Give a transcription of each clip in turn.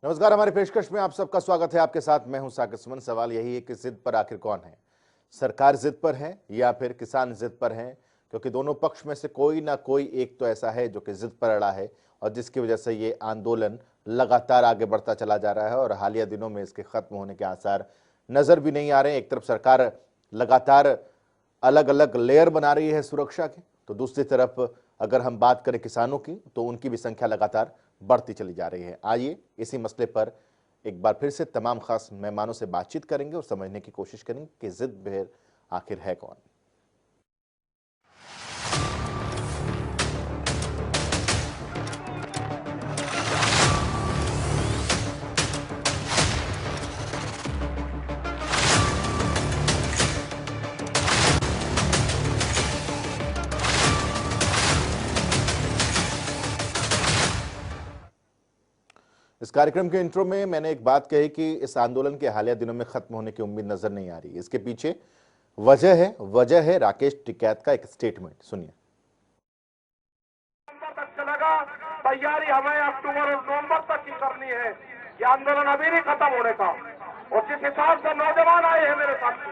नमस्कार, हमारी पेशकश में आप सबका स्वागत है। आपके साथ मैं हूं साकिर सुमन। सवाल यही है कि जिद पर आखिर कौन है, सरकार जिद पर है या फिर किसान जिद पर है? क्योंकि दोनों पक्ष में से कोई ना कोई एक तो ऐसा है जो कि जिद पर अड़ा है और जिसकी वजह से ये आंदोलन लगातार आगे बढ़ता चला जा रहा है और हालिया दिनों में इसके खत्म होने के आसार नजर भी नहीं आ रहे हैं। एक तरफ सरकार लगातार अलग अलग लेयर बना रही है सुरक्षा के, तो दूसरी तरफ अगर हम बात करें किसानों की तो उनकी भी संख्या लगातार बढ़ती चली जा रही है। आइए इसी मसले पर एक बार फिर से तमाम खास मेहमानों से बातचीत करेंगे और समझने की कोशिश करेंगे कि जिद बेर आखिर है कौन। इस कार्यक्रम के इंट्रो में मैंने एक बात कही कि इस आंदोलन के हालिया दिनों में खत्म होने की उम्मीद नजर नहीं आ रही। इसके पीछे वजह है राकेश टिकैत का एक स्टेटमेंट। सुनिए। तक चलेगा, तैयारी हमें अक्टूबर और नवंबर तक की करनी है। ये आंदोलन अभी नहीं खत्म होने का। और जिस हिसाब से नौजवान आए हैं मेरे साथ,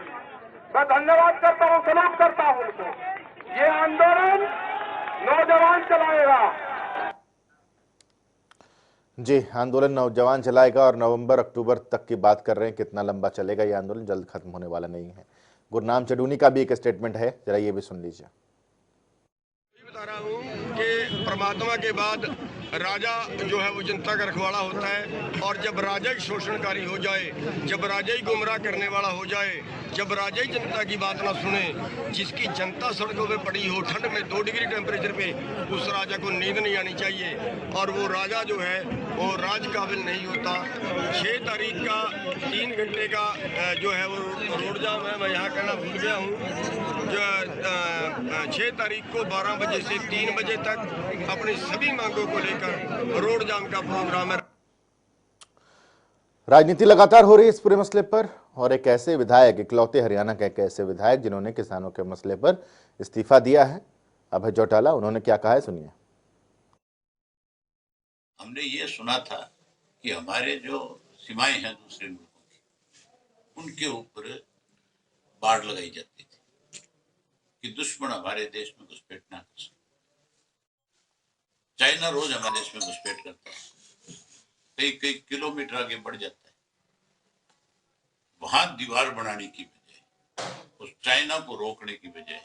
मैं धन्यवाद करता हूं, सलाम करता हूं उनको। ये आंदोलन नौजवान चलाएगा जी, आंदोलन नौजवान चलाएगा और नवंबर अक्टूबर तक की बात कर रहे हैं। कितना लंबा चलेगा ये आंदोलन, जल्द खत्म होने वाला नहीं है। गुरनाम चडूनी का भी एक स्टेटमेंट है, जरा ये भी सुन लीजिए। बता रहा हूँ कि परमात्मा के बाद राजा जो है वो जनता का रखवाला होता है, और जब राजा ही शोषणकारी हो जाए, जब राजा ही गुमराह करने वाला हो जाए, जब राजा ही जनता की बात ना सुने, जिसकी जनता सड़कों पे पड़ी हो ठंड में 2 डिग्री टेम्परेचर पे, उस राजा को नींद नहीं आनी चाहिए और वो राजा जो है वो राज काबिल नहीं होता। 6 तारीख का 3 घंटे का जो है वो रोड जाम है। मैं यहाँ कहना भूल गया हूँ, जो 6 तारीख को 12 बजे से 3 बजे तक अपनी सभी मांगों को लेकर रोड जाम का प्रोग्राम है। राजनीति लगातार हो रही है इस पूरे मसले पर, और एक ऐसे विधायक, इकलौते हरियाणा के एक ऐसे विधायक जिन्होंने किसानों के मसले पर इस्तीफा दिया है, अभय चौटाला, उन्होंने क्या कहा है, सुनिए। हमने ये सुना था कि हमारे जो सीमाएं हैं दूसरे मुल्कों की, उनके ऊपर बाड़ लगाई जाती थी कि दुश्मन हमारे देश में घुसपैठ ना कर सके। चाइना रोज हमारे देश में घुसपैठ करता है, कई कई किलोमीटर आगे बढ़ जाता है। वहां दीवार बनाने की बजाय, उस चाइना को रोकने की बजाय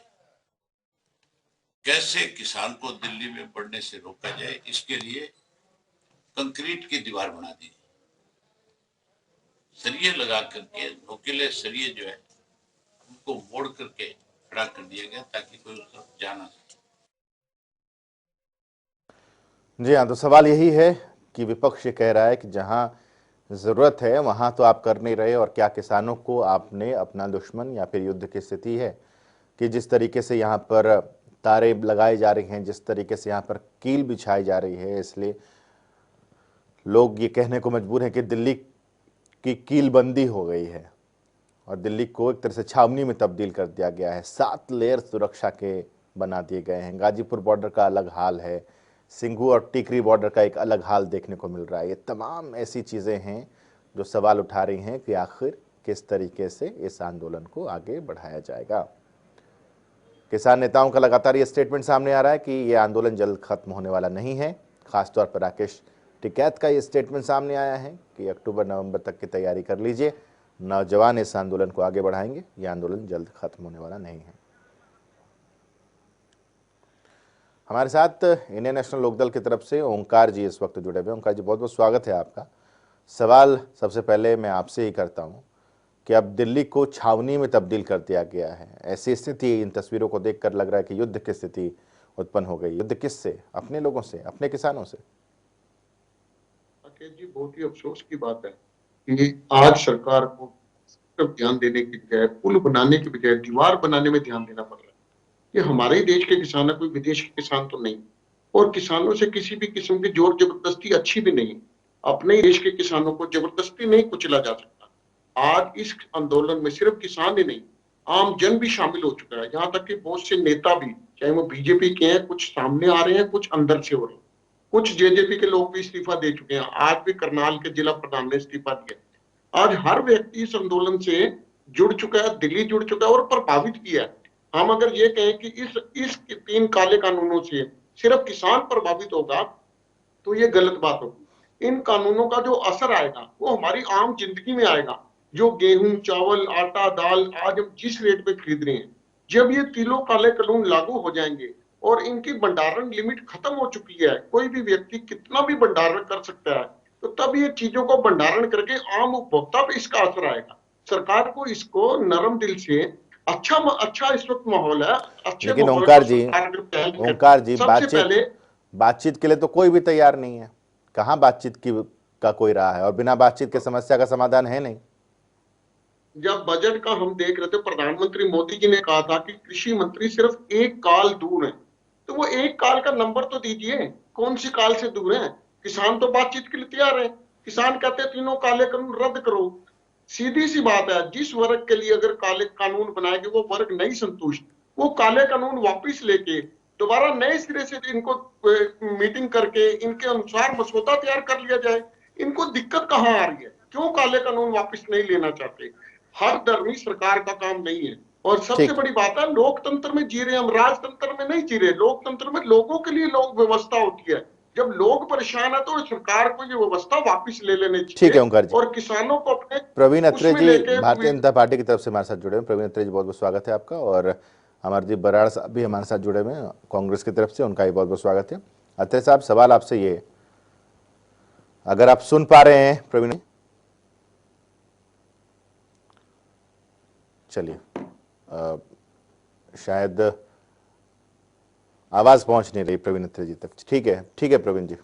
कैसे किसान को दिल्ली में बढ़ने से रोका जाए, इसके लिए कंक्रीट की दीवार बना दी, सरिये लगा करके, नोकीले सरिये जो है उनको मोड़ करके खड़ा कर दिया गया ताकि कोई उस तरफ जा ना सके। जी हाँ, तो सवाल यही है कि विपक्ष ये कह रहा है कि जहां जरूरत है वहां तो आप कर नहीं रहे, और क्या किसानों को आपने अपना दुश्मन या फिर युद्ध की स्थिति है कि जिस तरीके से यहाँ पर तारे लगाई जा रही हैं, जिस तरीके से यहाँ पर कील बिछाई जा रही है, इसलिए लोग ये कहने को मजबूर हैं कि दिल्ली की कीलबंदी हो गई है और दिल्ली को एक तरह से छावनी में तब्दील कर दिया गया है। 7 लेयर सुरक्षा के बना दिए गए हैं। गाजीपुर बॉर्डर का अलग हाल है, सिंघू और टिकरी बॉर्डर का एक अलग हाल देखने को मिल रहा है। ये तमाम ऐसी चीज़ें हैं जो सवाल उठा रही हैं कि आखिर किस तरीके से इस आंदोलन को आगे बढ़ाया जाएगा। किसान नेताओं का लगातार ये स्टेटमेंट सामने आ रहा है कि ये आंदोलन जल्द खत्म होने वाला नहीं है। खासतौर पर राकेश टिकैत का ये स्टेटमेंट सामने आया है कि अक्टूबर नवंबर तक की तैयारी कर लीजिए, नौजवान इस आंदोलन को आगे बढ़ाएंगे, ये आंदोलन जल्द खत्म होने वाला नहीं है। हमारे साथ इंडियन नेशनल लोकदल की तरफ से ओंकार जी इस वक्त जुड़े हुए। ओंकार जी, बहुत बहुत स्वागत है आपका। सवाल सबसे पहले मैं आपसे ही करता हूं कि अब दिल्ली को छावनी में तब्दील कर दिया गया है, ऐसी स्थिति इन तस्वीरों को देखकर लग रहा है कि युद्ध की स्थिति उत्पन्न हो गई। युद्ध किससे? अपने लोगों से, अपने किसानों से। जी, बहुत ही अफसोस की बात है कि आज सरकार को सिर्फ ध्यान देने की बजाय, पुल बनाने की बजाय दीवार बनाने में ध्यान देना पड़ रहा है। ये हमारे ही देश के किसान है, कोई विदेश के किसान तो नहीं, और किसानों से किसी भी किस्म की जोर जबरदस्ती अच्छी भी नहीं। अपने ही देश के किसानों को जबरदस्ती नहीं कुचला जा सकता। आज इस आंदोलन में सिर्फ किसान ही नहीं, आम जन भी शामिल हो चुका है। यहाँ तक कि बहुत से नेता भी, चाहे वो बीजेपी के हैं, कुछ सामने आ रहे हैं, कुछ अंदर से हो रहे हैं। कुछ जेजेपी के लोग भी इस्तीफा दे चुके हैं। आज भी करनाल के जिला प्रधान ने इस्तीफा दिया। आज हर व्यक्ति इस आंदोलन से जुड़ चुका है, दिल्ली जुड़ चुका है और प्रभावित भी है। हम अगर ये कहें कि इस 3 काले कानूनों से सिर्फ किसान प्रभावित होगा तो ये गलत बात होगी। इन कानूनों का जो असर आएगा वो हमारी आम जिंदगी में आएगा। जो गेहूं, चावल, आटा, दाल आज हम जिस रेट पे खरीद रहे हैं, जब ये तीनों काले कानून लागू हो जाएंगे और इनकी भंडारण लिमिट खत्म हो चुकी है, कोई भी व्यक्ति कितना भी भंडारण कर सकता है, तो तब ये चीजों को भंडारण करके आम उपभोक्ता पे इसका असर आएगा। सरकार को इसको नरम दिल से अच्छा इस वक्त माहौल है, अच्छे लेकिन माहौल ओंकार में जी, सरकार अगर पहल करे, ओंकार जी, सबसे पहले बातचीत के लिए तो कोई भी तैयार नहीं है। कहाँ बातचीत की का कोई रहा है, और बिना बातचीत के समस्या का समाधान है नहीं। जब बजट का हम देख रहे थे, प्रधानमंत्री मोदी जी ने कहा था कि कृषि मंत्री सिर्फ 1 काल दूर है, तो वो 1 काल का नंबर तो दीजिए, कौन सी काल से दूर है? किसान तो बातचीत के लिए तैयार है। किसान कहते हैं तीनों काले कानून रद्द करो। सीधी सी बात है, जिस वर्ग के लिए अगर काले कानून बनाएंगे वो वर्ग नहीं संतुष्ट, वो काले कानून वापिस लेके दोबारा नए सिरे से इनको मीटिंग करके इनके अनुसार मसौदा तैयार कर लिया जाए। इनको दिक्कत कहाँ आ रही है? क्यों काले कानून वापिस नहीं लेना चाहते? हर धर्मी सरकार का काम नहीं है। और सबसे ठीक, बड़ी बात है, लोकतंत्र में जी रहे हम, राजतंत्र में नहीं जी रहे। लोकतंत्र में लोगों के लिए लोक व्यवस्था होती है। जब लोग परेशान है तो सरकार को ये व्यवस्था वापस ले लेनी ठीक चाहिए है ओंकार जी। और किसानों को अपने प्रवीण अत्रे उसमें जी लेके भारतीय जनता पार्टी की तरफ से हमारे साथ जुड़े हैं। प्रवीण अत्रे जी, बहुत बहुत स्वागत है आपका। और अमरदीप बराड़ साहब भी हमारे साथ जुड़े हुए हैं कांग्रेस की तरफ से, उनका भी बहुत बहुत स्वागत है। अत्रे साहब, सवाल आपसे ये, अगर आप सुन पा रहे हैं प्रवीण, चलिए शायद आवाज पहुंच नहीं रही प्रवीण अत्रे जी तक। ठीक है प्रवीण जी,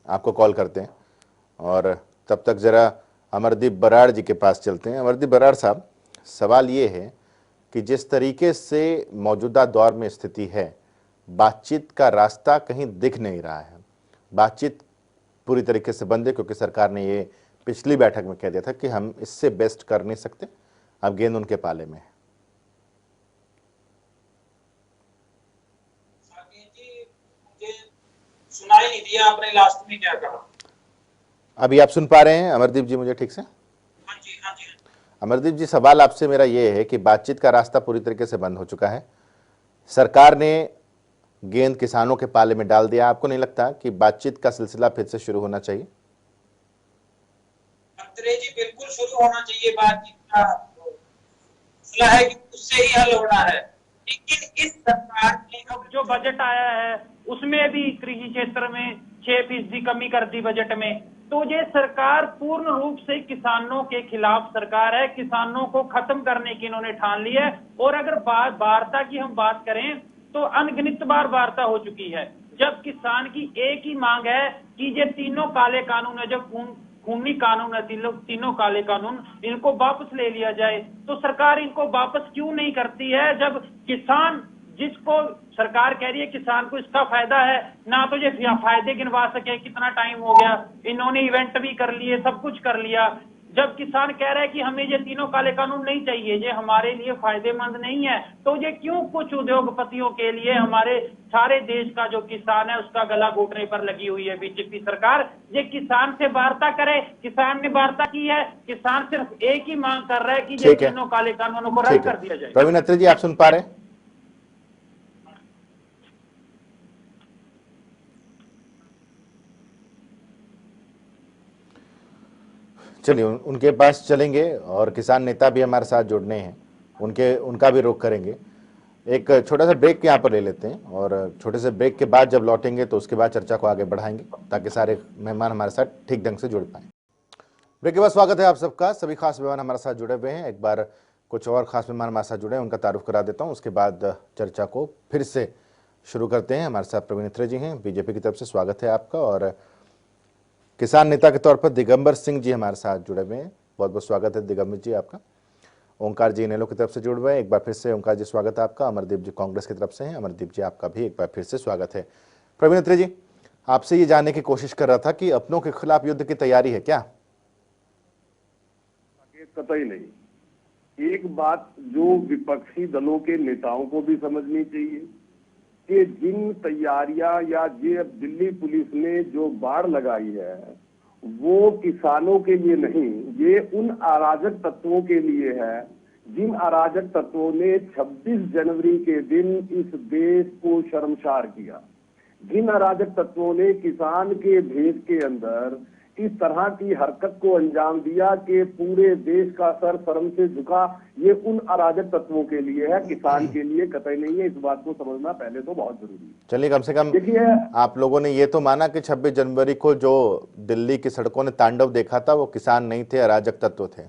आपको कॉल करते हैं। और तब तक जरा अमरदीप बराड़ जी के पास चलते हैं। अमरदीप बराड़ साहब, सवाल ये है कि जिस तरीके से मौजूदा दौर में स्थिति है, बातचीत का रास्ता कहीं दिख नहीं रहा है। बातचीत पूरी तरीके से बंद है, क्योंकि सरकार ने ये पिछली बैठक में कह दिया था कि हम इससे बेस्ट कर नहीं सकते, अब गेंद उनके पाले में है। सुनाई नहीं दिया आपने लास्ट में क्या कहा? अभी आप सुन पा रहे हैं अमरदीप जी मुझे ठीक से? हाँ जी, हाँ जी। अमरदीप जी, सवाल आपसे मेरा ये है कि बातचीत का रास्ता पूरी तरीके से बंद हो चुका है, सरकार ने गेंद किसानों के पाले में डाल दिया। आपको नहीं लगता कि बातचीत का सिलसिला फिर से शुरू होना चाहिए? अत्रे जी, बिल्कुल शुरू होना चाहिए बातचीत का मसला है कि उससे ही हल होना है। लेकिन इस सरकार ने अब जो बजट आया है उसमें भी कृषि क्षेत्र में 6% कमी कर दी बजट में। तो ये सरकार पूर्ण रूप से किसानों के खिलाफ सरकार है। किसानों को खत्म करने की इन्होंने ठान ली है। और अगर वार्ता की हम बात करें तो अनगिनत बार वार्ता हो चुकी है। जब किसान की एक ही मांग है कि ये तीनों काले कानून है, जो खूनी कानून है, तीनों काले कानून, इनको वापस ले लिया जाए। तो सरकार इनको वापस क्यों नहीं करती है, जब किसान, जिसको सरकार कह रही है किसान को इसका फायदा है, ना तो ये फायदे गिनवा सके। कितना टाइम हो गया, इन्होंने इवेंट भी कर लिए, सब कुछ कर लिया। जब किसान कह रहा है कि हमें ये तीनों काले कानून नहीं चाहिए, ये हमारे लिए फायदेमंद नहीं है, तो ये क्यों कुछ उद्योगपतियों के लिए हमारे सारे देश का जो किसान है उसका गला घोटने पर लगी हुई है बीजेपी सरकार। ये किसान से वार्ता करे, किसान ने वार्ता की है, किसान सिर्फ एक ही मांग कर रहा है कि ये तीनों काले कानूनों को रद्द कर दिया जाए। प्रवीण अत्रे जी, आप सुन पा रहे हैं? चलिए उनके पास चलेंगे, और किसान नेता भी हमारे साथ जुड़ने हैं, उनका भी रुख करेंगे। एक छोटा सा ब्रेक यहाँ पर ले लेते हैं, और छोटे से ब्रेक के बाद जब लौटेंगे तो उसके बाद चर्चा को आगे बढ़ाएंगे, ताकि सारे मेहमान हमारे साथ ठीक ढंग से जुड़ पाएं। ब्रेक के बाद स्वागत है आप सबका। सभी खास मेहमान हमारे साथ जुड़े हुए हैं। एक बार कुछ और खास मेहमान हमारे साथ जुड़े हैं, उनका तारुफ करा देता हूँ, उसके बाद चर्चा को फिर से शुरू करते हैं। हमारे साथ प्रवीण अत्रे जी हैं, बीजेपी की तरफ से, स्वागत है आपका। और किसान नेता के तौर पर दिगंबर सिंह जी हमारे साथ जुड़े हुए हैं, बहुत बहुत स्वागत है दिगंबर जी आपका। ओंकार जी इनेलो की तरफ से जुड़ हुए हैं, एक बार फिर से ओंकार जी स्वागत है आपका। अमरदीप जी कांग्रेस की तरफ से हैं, अमरदीप जी आपका भी एक बार फिर से स्वागत है। प्रवीण अत्रे जी, आपसे ये जानने की कोशिश कर रहा था कि अपनों के खिलाफ युद्ध की तैयारी है क्या? कतई नहीं। एक बात जो विपक्षी दलों के नेताओं को भी समझनी चाहिए कि जिन तैयारियां या ये दिल्ली पुलिस ने जो बाड़ लगाई है वो किसानों के लिए नहीं, ये उन अराजक तत्वों के लिए है जिन अराजक तत्वों ने 26 जनवरी के दिन इस देश को शर्मसार किया, जिन अराजक तत्वों ने किसान के भेद के अंदर इस तरह की हरकत को अंजाम दिया कि पूरे देश का सर शर्म से झुका। ये उन अराजक तत्वों के लिए है, किसान के लिए कतई नहीं है। इस बात को समझना पहले तो बहुत जरूरी है। चलिए, कम से कम देखिए, आप लोगों ने ये तो माना कि 26 जनवरी को जो दिल्ली की सड़कों ने तांडव देखा था वो किसान नहीं थे, अराजक तत्व थे।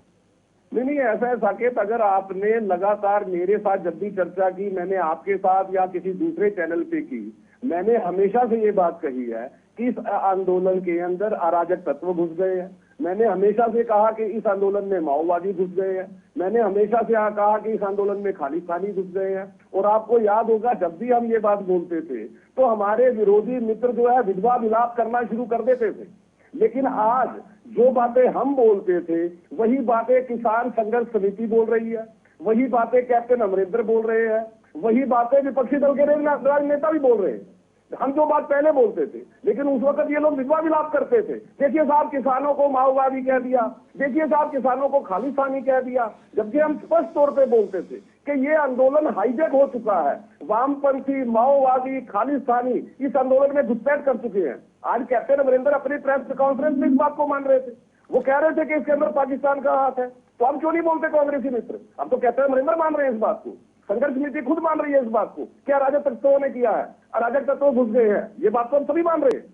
नहीं, ऐसा है साकेत, अगर आपने लगातार मेरे साथ जब भी चर्चा की, मैंने आपके साथ या किसी दूसरे चैनल पे की, मैंने हमेशा से ये बात कही है कि इस आंदोलन के अंदर अराजक तत्व घुस गए हैं। मैंने हमेशा से कहा कि इस आंदोलन में माओवादी घुस गए हैं। मैंने हमेशा से कहा कि इस आंदोलन में खालिस्तानी घुस गए हैं। और आपको याद होगा, जब भी हम ये बात बोलते थे तो हमारे विरोधी मित्र जो है विधवा विलाप करना शुरू कर देते थे। लेकिन आज जो बातें हम बोलते थे वही बातें किसान संघर्ष समिति बोल रही है, वही बातें कैप्टन अमरिंदर बोल रहे हैं, वही बातें विपक्षी दल के राजनेता भी बोल रहे हैं। हम जो बात पहले बोलते थे, लेकिन उस वक्त ये लोग विधवा विलाप करते थे। देखिए साहब, किसानों को माओवादी कह दिया, देखिए साहब, किसानों को खालिस्तानी कह दिया, जबकि हम स्पष्ट तौर पे बोलते थे कि ये आंदोलन हाईजैक हो चुका है। वामपंथी, माओवादी, खालिस्तानी इस आंदोलन में घुसपैठ कर चुके हैं। आज कैप्टन अमरिंदर अपनी प्रेस कॉन्फ्रेंस में इस बात को मान रहे थे। वो कह रहे थे कि इसके अंदर पाकिस्तान का हाथ है। तो हम क्यों नहीं बोलते कांग्रेसी मित्र? अब तो कैप्टन अमरिंदर मान रहे हैं इस बात को, संघर्ष समिति खुद मान रही है इस बात को कि अराजक तत्वों ने किया है, अराजक तत्व घुस गए हैं। ये बात तो हम सभी मान रहे हैं।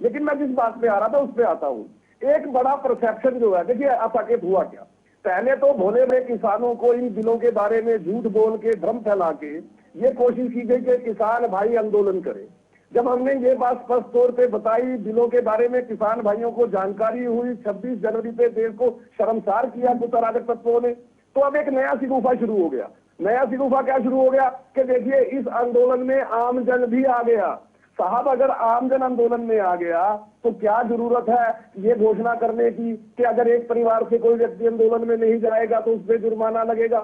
लेकिन मैं जिस बात पे आ रहा था उस पे आता हूँ। एक बड़ा परसेप्शन जो है, देखिए साकेत, हुआ क्या, पहले तो भोले में किसानों को इन बिलों के बारे में झूठ बोल के, भ्रम फैला के ये कोशिश की गई कि किसान भाई आंदोलन करें। जब हमने ये बात स्पष्ट तौर पे बताई, बिलों के बारे में किसान भाइयों को जानकारी हुई, 26 जनवरी पे देश को शर्मसार किया कुछ अराजक तत्वों ने, तो अब एक नया शिकूफा शुरू हो गया। नया शिकूफा क्या शुरू हो गया कि देखिए इस आंदोलन में आमजन भी आ गया। साहब, अगर आमजन आंदोलन में आ गया तो क्या जरूरत है ये घोषणा करने की कि अगर एक परिवार से कोई व्यक्ति आंदोलन में नहीं जाएगा तो उस पर जुर्माना लगेगा?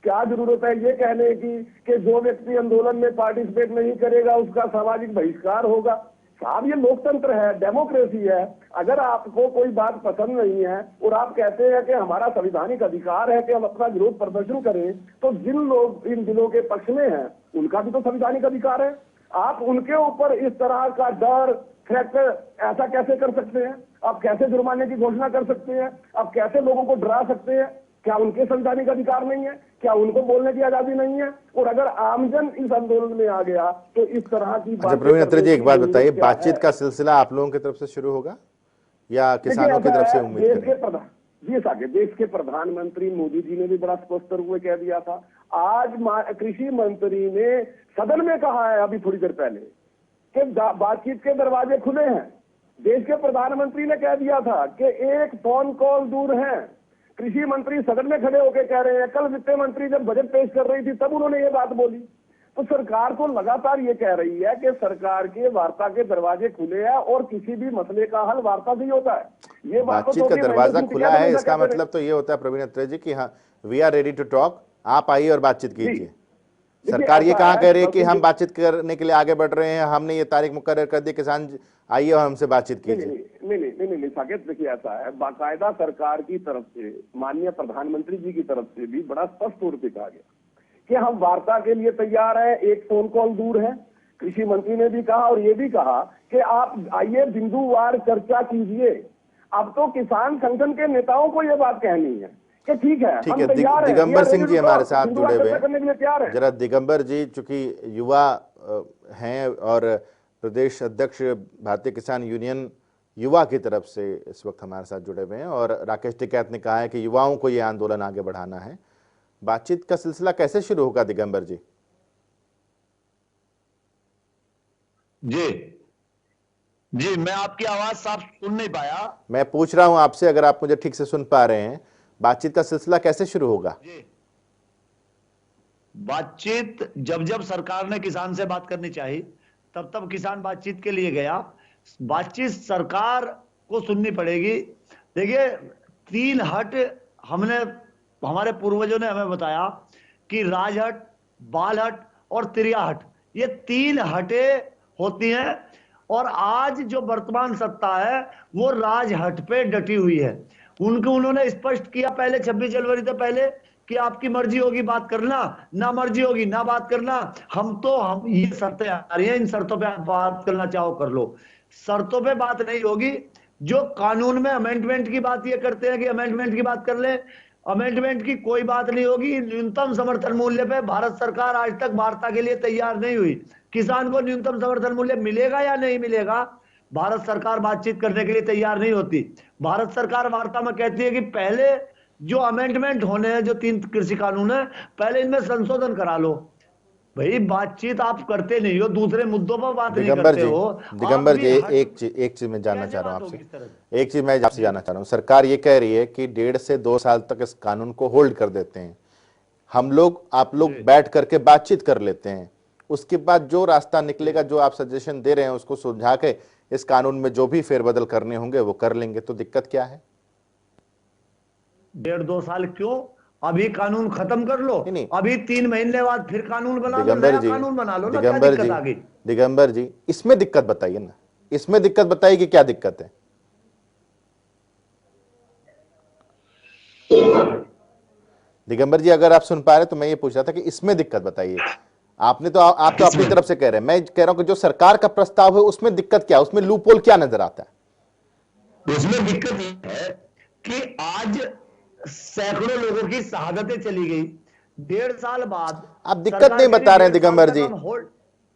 क्या जरूरत है ये कहने की कि जो व्यक्ति आंदोलन में पार्टिसिपेट नहीं करेगा उसका सामाजिक बहिष्कार होगा? साहब, ये लोकतंत्र है, डेमोक्रेसी है। अगर आपको कोई बात पसंद नहीं है और आप कहते हैं कि हमारा संवैधानिक अधिकार है कि हम अपना विरोध प्रदर्शन करें, तो जिन लोग इन बिलों के पक्ष में हैं उनका भी तो संवैधानिक अधिकार है। आप उनके ऊपर इस तरह का डर, थ्रेट ऐसा कैसे कर सकते हैं? आप कैसे जुर्माने की घोषणा कर सकते हैं? आप कैसे लोगों को डरा सकते हैं? क्या उनके संवैधानिक अधिकार नहीं है? क्या उनको बोलने की आजादी नहीं है? और अगर आमजन इस आंदोलन में आ गया तो इस तरह की अच्छा प्रवीण अत्री जी, एक बात बताइए, बातचीत का सिलसिला आप लोगों की तरफ से शुरू होगा या किसानों की तरफ से उम्मीद करें? जी साहब, देश के प्रधानमंत्री मोदी जी ने भी बड़ा स्पष्ट रूप में कह दिया था। आज कृषि मंत्री ने सदन में कहा है अभी थोड़ी देर पहले कि बातचीत के दरवाजे खुले हैं। देश के प्रधानमंत्री ने कह दिया था कि एक फोन कॉल दूर है। कृषि मंत्री सदन में खड़े होकर कह रहे हैं। कल वित्त मंत्री जब बजट पेश कर रही थी तब उन्होंने ये बात बोली। तो सरकार तो लगातार ये कह रही है कि सरकार के वार्ता के दरवाजे खुले हैं और किसी भी मसले का हल वार्ता से ही होता है। ये बातचीत का दरवाजा खुला है, इसका मतलब तो ये होता है प्रवीण अत्री जी कि हाँ, we are ready to talk, आप आइए और बातचीत कीजिए। सरकार ये कहाँ कह रही है कि हम बातचीत करने के लिए आगे बढ़ रहे हैं, हमने ये तारीख मुकर्रर कर दी, किसान आइए और हमसे बातचीत कीजिए? नहीं साकेत, देखिए ऐसा है, बाकायदा सरकार की तरफ से, माननीय प्रधानमंत्री जी की तरफ से भी बड़ा स्पष्ट तौर पे कहा गया कि हम वार्ता के लिए तैयार हैं, एक फोन कॉल दूर है। कृषि मंत्री ने भी कहा और ये भी कहा कि आप आइए बिंदुवार चर्चा कीजिए। अब तो किसान संगठन के नेताओं को ये बात कहनी है कि ठीक है, हम तैयार हैं। दिगंबर सिंह जी हमारे साथ जुड़े हुए हैं। जरा दिगंबर जी, चूंकि युवा हैं और प्रदेश अध्यक्ष भारतीय किसान यूनियन युवा की तरफ से इस वक्त हमारे साथ जुड़े हुए हैं और राकेश टिकैत ने कहा है कि युवाओं को ये आंदोलन आगे बढ़ाना है। बातचीत का सिलसिला कैसे शुरू होगा दिगंबर जी? जी मैं आपकी आवाज साफ सुन नहीं पाया। मैं पूछ रहा हूं आपसे, अगर आप मुझे ठीक से सुन पा रहे हैं, बातचीत का सिलसिला कैसे शुरू होगा? जी, बातचीत जब जब सरकार ने किसान से बात करनी चाहिए तब तब किसान बातचीत के लिए गया। बातचीत सरकार को सुननी पड़ेगी। देखिए, 3 हट हमारे पूर्वजों ने हमें बताया कि राजहट, बालहट और तिरिया हट, ये 3 हटें होती हैं। और आज जो वर्तमान सत्ता है वो राजहट पे डटी हुई है। उन्होंने स्पष्ट किया पहले 26 जनवरी से पहले कि आपकी मर्जी होगी बात करना, ना मर्जी होगी ना बात करना। हम ये शर्तें आ रही हैं, इन शर्तों पे आप बात करना चाहो कर लो। शर्तों पे बात नहीं होगी। जो कानून में अमेंडमेंट की बात ये करते हैं कि अमेंडमेंट की बात कर ले, अमेंडमेंट की कोई बात नहीं होगी। न्यूनतम समर्थन मूल्य पे भारत सरकार आज तक वार्ता के लिए तैयार नहीं हुई। किसान को न्यूनतम समर्थन मूल्य मिलेगा या नहीं मिलेगा, भारत सरकार बातचीत करने के लिए तैयार नहीं होती। भारत सरकार वार्ता में कहती है कि पहले जो अमेंडमेंट होने हैं, जो 3 कृषि कानून है, पहले इनमें संशोधन करा लो। भाई बातचीत आप करते नहीं हो, दूसरे मुद्दों पर बात नहीं करते हो। दिगंबर जी एक चीज मैं जानना चाह रहा हूं आपसे, एक चीज मैं आपसे जानना चाह रहा हूं। सरकार ये कह रही है कि 1.5 से 2 साल तक इस कानून को होल्ड कर देते हैं, हम लोग आप लोग बैठ करके बातचीत कर लेते हैं, उसके बाद जो रास्ता निकलेगा, जो आप सजेशन दे रहे हैं उसको सुलझा के इस कानून में जो भी फेरबदल करने होंगे वो कर लेंगे। तो दिक्कत क्या है? 1.5-2 साल क्यों? अभी कानून खत्म कर लो। नहीं। अभी 3 महीने बाद फिर कानून बना लो, दिगंबर नया जी, कानून बना लो ना। दिगंबर क्या दिक्कत आ गई? दिगंबर जी इसमें दिक्कत बताइए ना, इसमें दिक्कत बताइए कि क्या दिक्कत है। दिगंबर जी अगर आप सुन पा रहे तो मैं ये पूछ रहा था कि इसमें दिक्कत बताइए। आपने तो आप तो अपनी तरफ से कह रहे हैं, मैं कह रहा हूं कि जो सरकार का प्रस्ताव है उसमें दिक्कत क्या, उसमें लूपहोल क्या नजर आता है? उसमें दिक्कत ये है कि आज सैकड़ों लोगों की शहादतें चली गई। 1.5 साल बाद आप दिक्कत नहीं बता रहे हैं दिगंबर जी,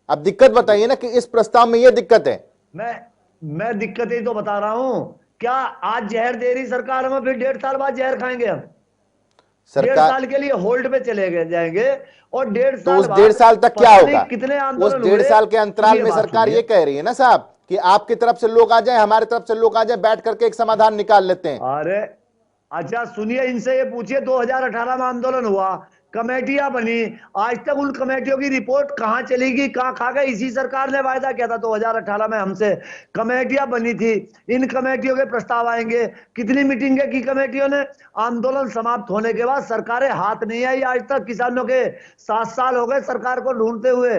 आप दिक्कत बताइए ना कि इस प्रस्ताव में यह दिक्कत है। मैं दिक्कत ही तो बता रहा हूं। क्या आज जहर दे रही सरकार में, फिर 1.5 साल बाद जहर खाएंगे हम? 1.5 साल के लिए होल्ड पे चले जाएंगे और 1.5 साल तो उस 1.5 साल तक क्या होगा? कितने उस 1.5 साल के अंतराल में सरकार ये कह रही है ना साहब कि आपकी तरफ से लोग आ जाएं, हमारी तरफ से लोग आ जाएं, बैठ करके एक समाधान निकाल लेते हैं। अरे अच्छा सुनिए, इनसे ये पूछिए 2018 में आंदोलन हुआ, कमेटियां बनी, आज तक उन कमेटियों की रिपोर्ट कहां चलेगी, कहां खा गए? इसी सरकार ने वायदा किया था 2018 में हमसे, कमेटियां बनी थी, इन कमेटियों के प्रस्ताव आएंगे। कितनी मीटिंगें की कमेटियों ने? आंदोलन समाप्त होने के बाद सरकारें हाथ नहीं आई आज तक। किसानों के 7 साल हो गए सरकार को ढूंढते हुए।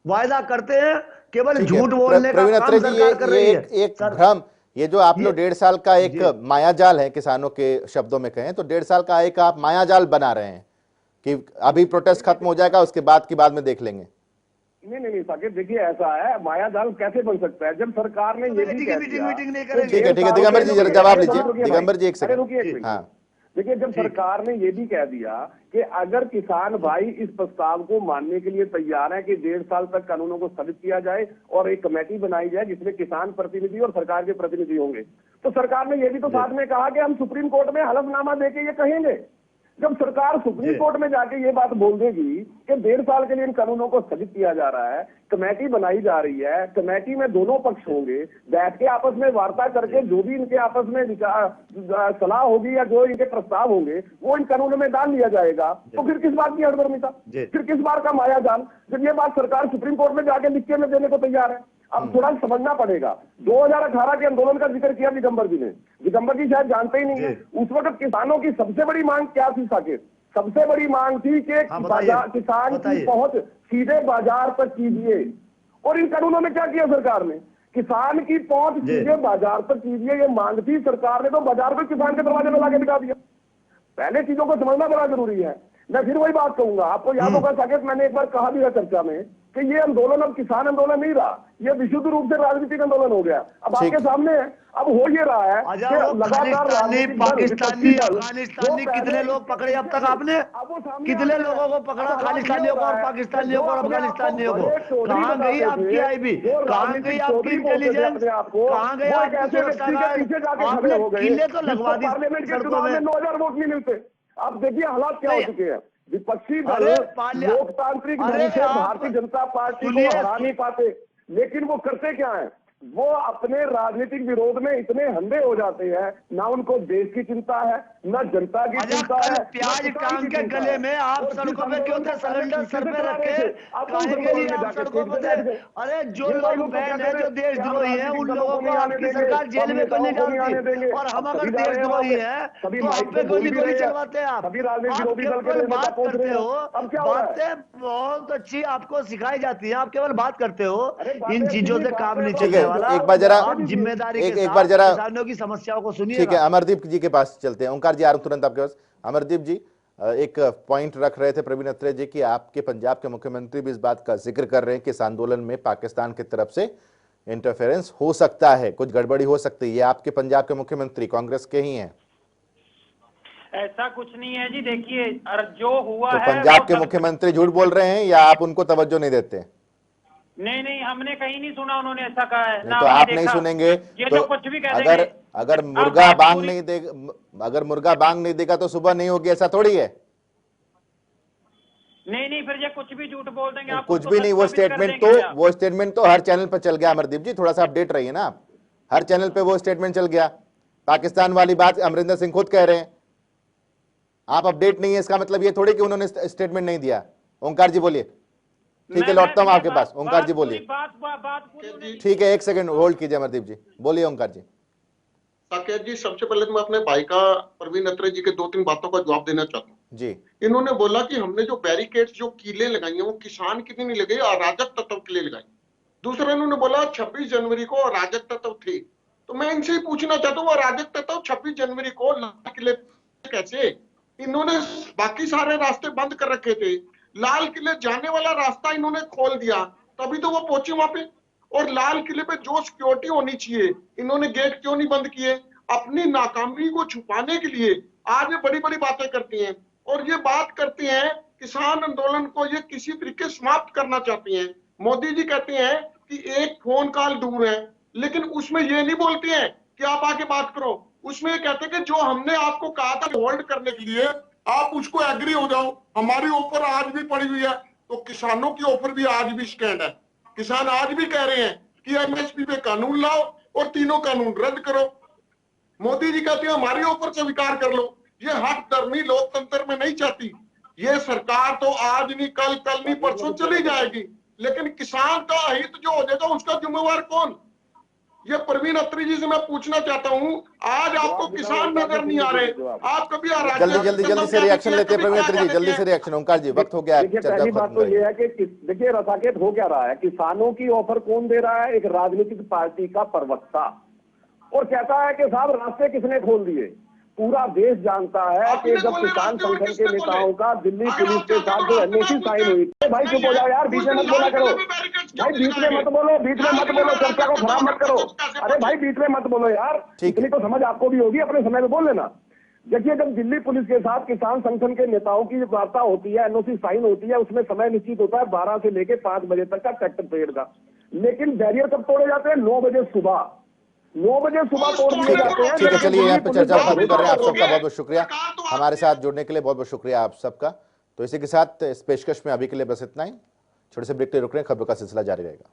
वायदा करते हैं, केवल झूठ बोलने का काम सरकार कर रही है। एक भ्रम, ये जो आप लोग 1.5 साल का एक मायाजाल है, किसानों के शब्दों में कहें तो 1.5 साल का एक आप मायाजाल बना रहे हैं कि अभी प्रोटेस्ट खत्म हो जाएगा, उसके बाद में देख लेंगे। नहीं साकिब, देखिए ऐसा है, मायाजाल कैसे बन सकता है जब सरकार ने ये भी कह दिया। ठीक है दिगंबर जी जरा जवाब लीजिए। दिगंबर जी एक सेकंड। हाँ देखिए, जब सरकार ने ये भी कह दिया कि अगर किसान भाई इस प्रस्ताव को मानने के लिए तैयार है कि 1.5 साल तक कानूनों को स्थगित किया जाए और एक कमेटी बनाई जाए जिसमें किसान प्रतिनिधि और सरकार के प्रतिनिधि होंगे, तो सरकार ने ये भी तो साथ में कहा कि हम सुप्रीम कोर्ट में हलफनामा देके ये कहेंगे। जब सरकार सुप्रीम कोर्ट में जाके ये बात बोल देगी कि 1.5 साल के लिए इन कानूनों को स्थगित किया जा रहा है, कमेटी बनाई जा रही है, कमेटी में दोनों पक्ष होंगे, बैठ के आपस में वार्ता करके जो भी इनके आपस में सलाह होगी या जो इनके प्रस्ताव होंगे वो इन कानूनों में डाल लिया जाएगा, तो फिर किस बात की हड़बड़ाहट, फिर किस बार का मायाजाल, जब ये बात सरकार सुप्रीम कोर्ट में जाके लिख के में देने को तैयार है। अब थोड़ा समझना पड़ेगा, 2018 के आंदोलन का जिक्र किया दिगंबर जी ने। दिगंबर जी शायद जानते ही नहीं है, उस वक्त किसानों की सबसे बड़ी मांग क्या थी साकिब? सबसे बड़ी मांग थी कि किसान की पहुंच सीधे बाजार तक कीजिए। और इन कानूनों में क्या किया सरकार ने? किसान की पहुंच सीधे बाजार तक कीजिए, ये मांग थी सरकार ने, तो बाजार पर किसान के दरवाजे पर लाके बिठा दिया। पहले चीजों को समझना बड़ा जरूरी है। मैं फिर वही बात कहूंगा, आपको याद होगा साकिब, मैंने एक बार कहा भी है चर्चा में कि ये आंदोलन अब किसान आंदोलन नहीं रहा, ये विशुद्ध रूप से राजनीतिक आंदोलन हो गया। अब आपके सामने है, अब हो ये रहा है कि लगातार पाकिस्तानी अफगानिस्तानी कितने लोग पकड़े अब तक आपने? कितने लोगों को पकड़ा? खालिस्तानियों को और पाकिस्तानियों को और अफगानिस्तानियों को? कहां गई आपकी आईबी? कहां गई आपकी इंटेलिजेंस? कहां गए आपके सुरक्षा गार्ड? आपने किले तो लगवा दी सड़कों में। 9,000 वोट नहीं मिलते। अब देखिए हालात क्या हो चुके हैं। विपक्षी दल लोकतांत्रिक ढंग से भारतीय जनता पार्टी को हरा नहीं पाते, लेकिन वो करते क्या है? वो अपने राजनीतिक विरोध में इतने अंधे हो जाते हैं, ना उनको देश की चिंता है, ना जनता की चिंता है। प्याज टांग के गले में आप सड़कों पे क्यों थे? सिलेंडर सर पे रखे काहे के लिए आप सड़कों पे थे? अरे जो लोग बैन है, जो देशद्रोही है, उन लोगों को आपकी सरकार जेल में क्यों नहीं डालती? और हम अगर देशद्रोही है तो हम पे गोली चलवाते हैं आप केवल बात करते हो। बातें बहुत अच्छी आपको सिखाई जाती है, आप केवल बात करते हो, इन चीजों से काम नहीं चलने वाला। एक बार जरा जिम्मेदारी एक बार जरा किसानों की समस्याओं को सुनिए। ठीक है, अमरदीप जी के पास चलते हैं। ओंकार जी आ रहा हूं तुरंत आपके पास। अमरदीप जी, एक पॉइंट रख रहे थे प्रवीण अत्रे जी कि आपके पंजाब के मुख्यमंत्री भी इस बात का जिक्र कर रहे हैं कि इस आंदोलन में पाकिस्तान की तरफ से इंटरफेरेंस हो सकता है, कुछ गड़बड़ी हो सकती है। ये आपके पंजाब के मुख्यमंत्री कांग्रेस के ही हैं। ऐसा कुछ नहीं है जी। देखिए, जो हुआ तो है पंजाब के मुख्यमंत्री झूठ बोल रहे हैं या आप उनको तवज्जो नहीं देते? नहीं, हमने कहीं नहीं सुना उन्होंने ऐसा कहा है। नहीं, तो आप नहीं सुनेंगे ये तो जो कुछ भी कह अगर मुर्गा बांग नहीं देगा, अगर मुर्गा बांग नहीं देगा तो सुबह नहीं होगी, ऐसा थोड़ी है। नहीं, फिर ये कुछ भी झूठ बोल देंगे आप। कुछ भी नहीं, वो स्टेटमेंट तो हर चैनल पर चल गया। अमरदीप जी, थोड़ा सा अपडेट रहिए ना आप। हर चैनल पे वो स्टेटमेंट चल गया। पाकिस्तान वाली बात अमरिंदर सिंह खुद कह रहे हैं। आप अपडेट नहीं है, इसका मतलब ये थोड़ी कि उन्होंने स्टेटमेंट नहीं दिया। ओंकार जी बोलिए। ठीक है, लौटता हूं आपके पास। ओंकार जी बोलिए। ठीक है, एक सेकंड होल्ड कीजिए अमरदीप जी, बोलिए ओंकार जी। साकेत जी, सबसे पहले तो मैं अपने भाई का प्रवीण अत्रे जी के 2-3 बातों का जवाब देना चाहता हूँ जी। इन्होंने बोला कि हमने जो बैरिकेड्स, जो कीलें लगाई हैं, वो किसान के लिए नहीं लगाई, अराजक तत्व के लिए लगाई। दूसरा इन्होंने बोला 26 जनवरी को अराजक तत्व थे। तो मैं इनसे ही पूछना चाहता हूँ, अराजक तत्व 26 जनवरी को लाल किले कैसे? इन्होंने बाकी सारे रास्ते बंद कर रखे थे, लाल किले जाने वाला रास्ता इन्होंने खोल दिया, तभी तो वो पहुंचे वहां पे। और लाल किले पे जो सिक्योरिटी होनी चाहिए, इन्होंने गेट क्यों नहीं बंद किए? अपनी नाकामी को छुपाने के लिए आज ये बड़ी बड़ी बातें करती हैं और ये बात करती हैं किसान आंदोलन को ये किसी तरीके समाप्त करना चाहती हैं। मोदी जी कहते हैं कि एक फोन कॉल दूर है, लेकिन उसमें ये नहीं बोलते हैं कि आप आके बात करो। उसमें ये कहते हैं कि जो हमने आपको कहा था होल्ड करने के लिए, आप उसको एग्री हो जाओ। हमारी ऑफर आज भी पड़ी हुई है, तो किसानों की ऑफर भी आज भी स्टैंड है। किसान आज भी कह रहे हैं कि एमएसपी पे कानून लाओ और तीनों कानून रद्द करो। मोदी जी कहते हैं हमारी ऑफर स्वीकार कर लो। ये हट धर्मी लोकतंत्र में नहीं चाहती। ये सरकार तो आज नहीं कल, कल नहीं परसों चली जाएगी, लेकिन किसान का हित जो हो जाएगा उसका जिम्मेवार कौन? ये प्रवीण अत्रे जी से मैं पूछना चाहता हूँ, आज आपको किसान नजर नहीं आ रहे, आप कभी जल्दी से रिएक्शन लेते हैं प्रवीण अत्रे जी, जल्दी से रिएक्शन। ओंकार जी, वक्त हो गया। पहली बात तो ये है कि देखिए रसाकेत हो क्या रहा है, किसानों की ऑफर कौन दे रहा है? एक राजनीतिक पार्टी का प्रवक्ता, और कहता है कि साहब रास्ते किसने खोल दिए। पूरा देश जानता है कि जब किसान संगठन के नेताओं का दिल्ली पुलिस के साथ जो एनओसी साइन हुई, भाई चुप हो जाओ यार, बीच में मत बोला करो भाई, बीच में मत बोलो, चर्चा को खराब मत करो। अरे भाई बीच में मत बोलो यार, इतनी तो समझ आपको भी होगी, अपने समय में बोल लेना। देखिए, जब दिल्ली पुलिस के साथ किसान संगठन के नेताओं की वार्ता होती है, एनओसी साइन होती है, उसमें समय निश्चित होता है 12 से लेके 5 बजे तक का ट्रैक्टर परेड का। लेकिन बैरियर कब तोड़े जाते हैं? 9 बजे सुबह तोड़ दिए जाते हैं। ठीक है, चलिए यहाँ पे चर्चा खत्म कर रहे हैं। आप सबका बहुत बहुत शुक्रिया हमारे साथ जुड़ने के लिए, बहुत बहुत शुक्रिया आप सबका। तो इसी के साथ इस पेशकश में अभी के लिए बस इतना ही। छोटे से ब्रेक पे रुक रहे हैं, खबरों का सिलसिला जारी रहेगा।